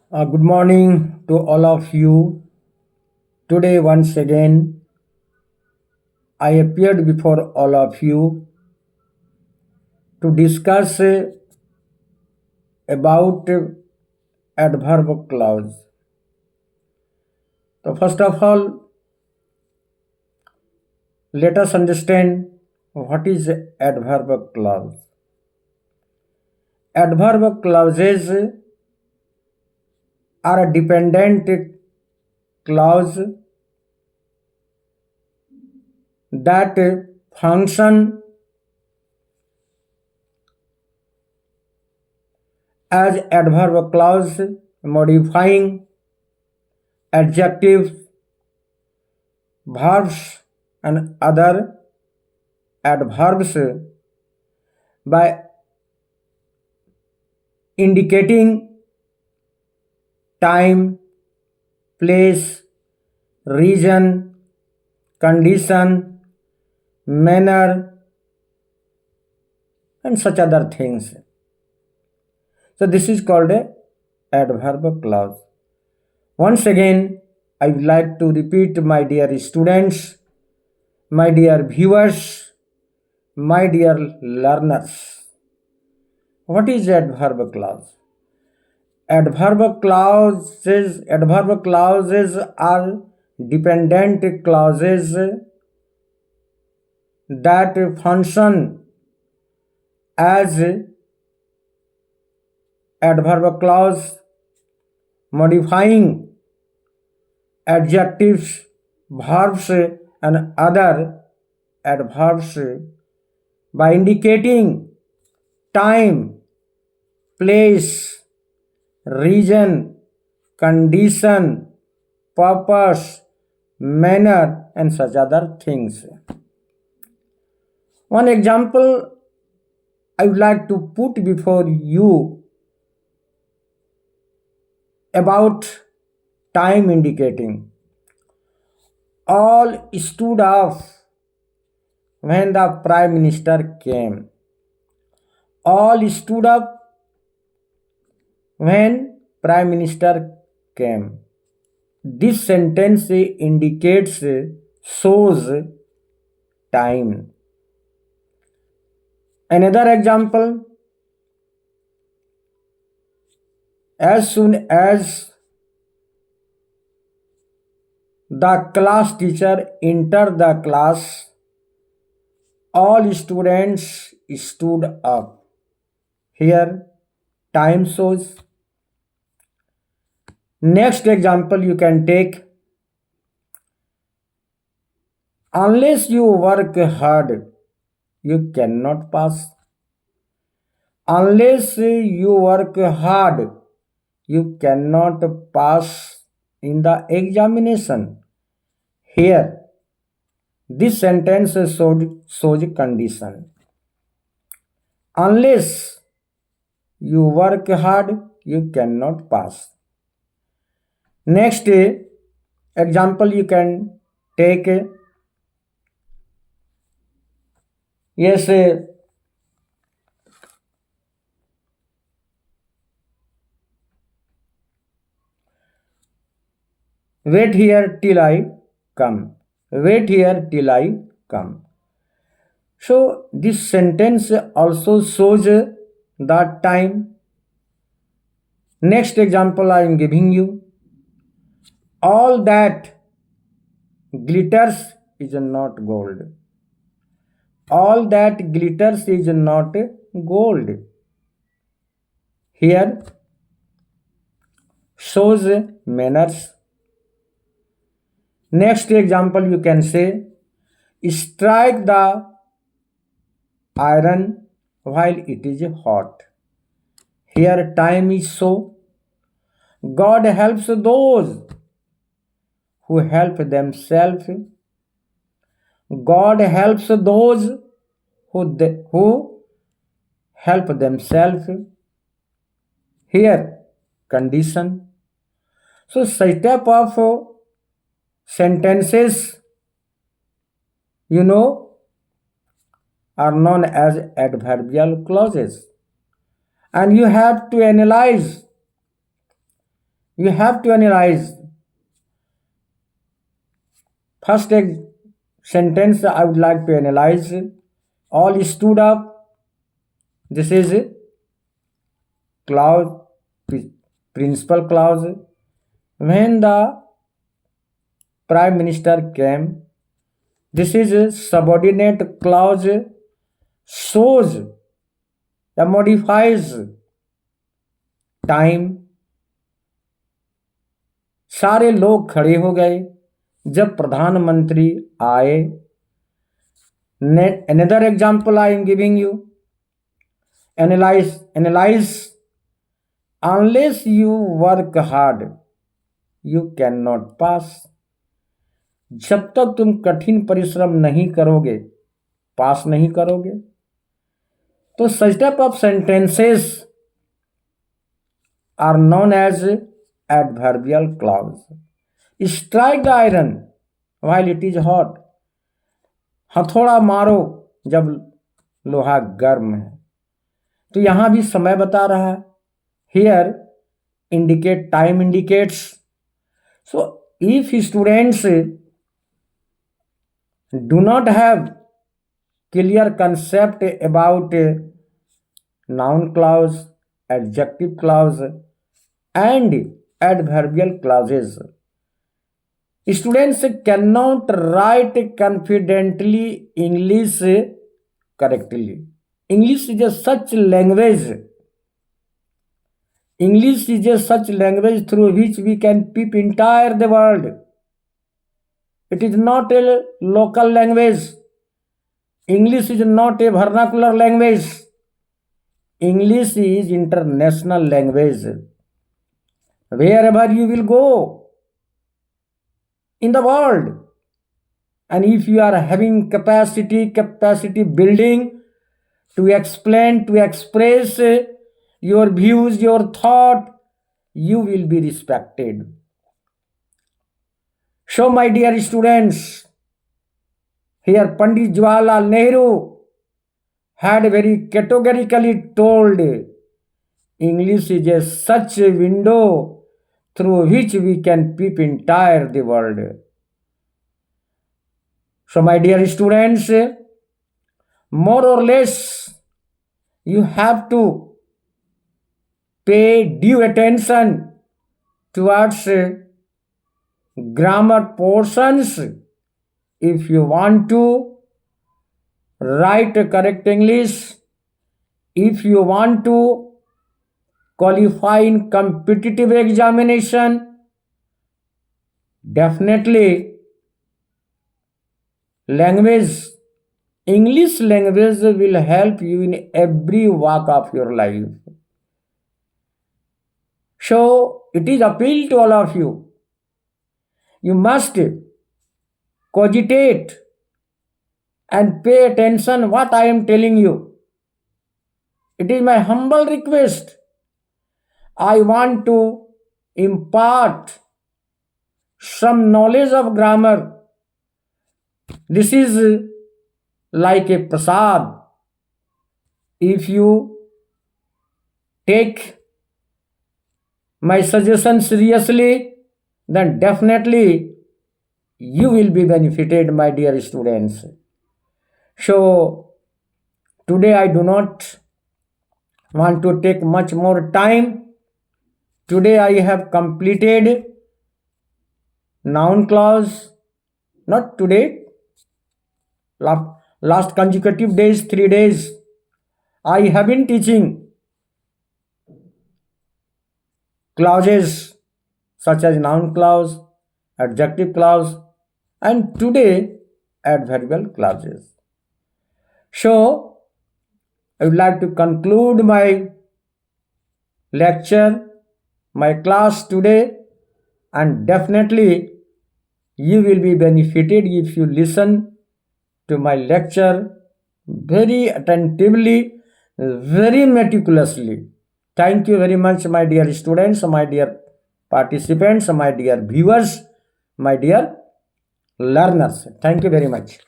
Good morning to all of you. Today, once again, I appeared before all of you to discuss about adverb clause. So, first of all, let us understand what is adverb clause. Adverb clauses are a dependent clause that function as adverb clause modifying adjectives, verbs, and other adverbs by indicating time, place, region, condition, manner, and such other things. So this is called a adverb clause. Once again, I would like to repeat, my dear students, my dear viewers, my dear learners. What is adverb clause? Adverb clauses are dependent clauses that function as adverb clause modifying adjectives, verbs, and other adverbs by indicating time, place, region, condition, purpose, manner, and such other things. One example I would like to put before you about time indicating. All stood up when the Prime Minister came. All stood up when Prime Minister came. This sentence indicates, shows time. Another example, as soon as the class teacher entered the class, all students stood up. Here, time shows. Next example you can take, unless you work hard, you cannot pass. Unless you work hard, you cannot pass in the examination. Here, this sentence shows condition. Unless you work hard, you cannot pass. Next example you can take. Yes, wait here till I come. Wait here till I come. So this sentence also shows the time. Next example I am giving you. All that glitters is not gold. All that glitters is not gold. Here shows manners. Next example you can say, strike the iron while it is hot. Here time is so. God helps those who help themselves. God helps those who help themselves. Here condition. So such type of sentences, you know, are known as adverbial clauses. And you have to analyze You have to analyze. First sentence I would like to analyze. All stood up. This is clause, principal clause. When the Prime Minister came, this is a subordinate clause, shows या modifies time. सारे लोग खड़े हो गए जब प्रधानमंत्री आए. Another example I am giving you. Analyze. Unless you work hard, you cannot pass. जब तक तुम कठिन परिश्रम नहीं करोगे, पास नहीं करोगे. तो such type of sentences are known as adverbial clause. Strike the iron while it is hot. हथौड़ा मारो जब लोहा गर्म है. तो यहां भी समय बता रहा है. Here indicate, time indicates. So if students do not have clear concept about noun clause, adjective clause and adverbial clauses, students cannot write confidently English correctly. English is a such language. English is a such language through which we can peep entire the world. It is not a local language. English is not a vernacular language. English is international language. Wherever you will go in the world, and if you are having capacity building to explain, to express your views, your thought, you will be respected. So my dear students, here Pandit Jawaharlal Nehru had very categorically told, English is a such a window through which we can peep entire the world. So my dear students, more or less you have to pay due attention towards grammar portions if you want to write correct English, if you want to qualify in competitive examination. Definitely English language will help you in every walk of your life. So it is appeal to all of you. You must cogitate and pay attention what I am telling you. It is my humble request. I want to impart some knowledge of grammar. This is like a prasad. If you take my suggestion seriously, then definitely you will be benefited, my dear students. So today I do not want to take much more time. Today I have completed noun clause. Not today, last consecutive days, 3 days, I have been teaching clauses such as noun clause, adjective clause, and today adverbial clauses. So I would like to conclude my lecture, my class today, and definitely you will be benefited if you listen to my lecture very attentively, very meticulously. Thank you very much, my dear students, my dear participants, my dear viewers, my dear learners. Thank you very much.